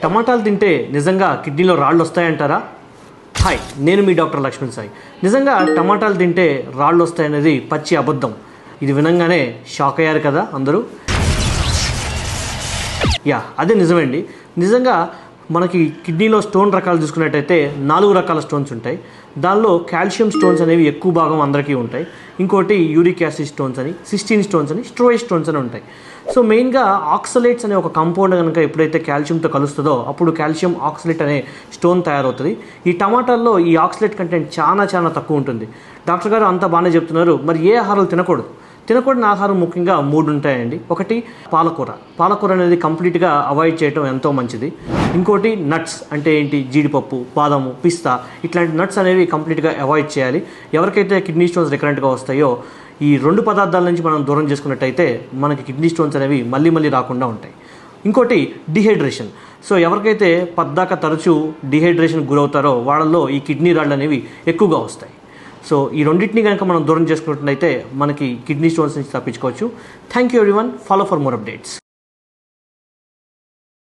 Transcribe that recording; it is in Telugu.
టమాటాలు తింటే నిజంగా కిడ్నీలో రాళ్ళు వస్తాయంటారా? హాయ్, నేను మీ డాక్టర్ లక్ష్మణ్ సాయి. నిజంగా టమాటాలు తింటే రాళ్ళు వస్తాయనేది పచ్చి అబద్ధం. ఇది వినంగానే షాక్ అయ్యారు కదా అందరూ? అదే నిజమండి. నిజంగా మనకి కిడ్నీలో స్టోన్ రకాలు చూసుకున్నట్టయితే 4 రకాల స్టోన్స్ ఉంటాయి. దానిలో కాల్షియం స్టోన్స్ అనేవి ఎక్కువ భాగం అందరికీ ఉంటాయి. ఇంకోటి యూరిక్ యాసిడ్ స్టోన్స్ అని, సిస్టీన్ స్టోన్స్ అని, స్ట్రోయిడ్ స్టోన్స్ అని ఉంటాయి. సో మెయిన్గా ఆక్సలేట్స్ అనే ఒక కాంపౌండ్ కనుక ఎప్పుడైతే కాల్షియంతో కలుస్తుందో అప్పుడు కాల్షియం ఆక్సలేట్ అనే స్టోన్ తయారవుతుంది. ఈ టమాటాల్లో ఈ ఆక్సలేట్ కంటెంట్ చాలా తక్కువ ఉంటుంది. డాక్టర్ గారు అంతా బాగానే చెప్తున్నారు, మరి ఏ ఆహారాలు తినకూడని ఆహారం ముఖ్యంగా 3 ఉంటాయండి. ఒకటి పాలకూర అనేది కంప్లీట్గా అవాయిడ్ చేయడం ఎంతో మంచిది. ఇంకోటి నట్స్ అంటే ఏంటి, జీడిపప్పు, బాదము, పిస్తా ఇట్లాంటి నట్స్ అనేవి కంప్లీట్గా అవాయిడ్ చేయాలి. ఎవరికైతే కిడ్నీ స్టోన్స్ రికరెంట్గా వస్తాయో ఈ 2 పదార్థాల నుంచి మనం దూరం చేసుకున్నట్టయితే మనకి కిడ్నీ స్టోన్స్ అనేవి మళ్ళీ రాకుండా ఉంటాయి. ఇంకోటి డిహైడ్రేషన్. సో ఎవరికైతే పద్దాక తరచూ డిహైడ్రేషన్ గురవుతారో వాళ్ళల్లో ఈ కిడ్నీ రాళ్ళు అనేవి ఎక్కువగా వస్తాయి. సో ఈ రెండింటిని కనుక మనం దూరం చేసుకున్నట్లయితే మనకి కిడ్నీ స్టోన్స్ నుంచి తప్పించుకోవచ్చు. Thank you everyone. Follow for more updates.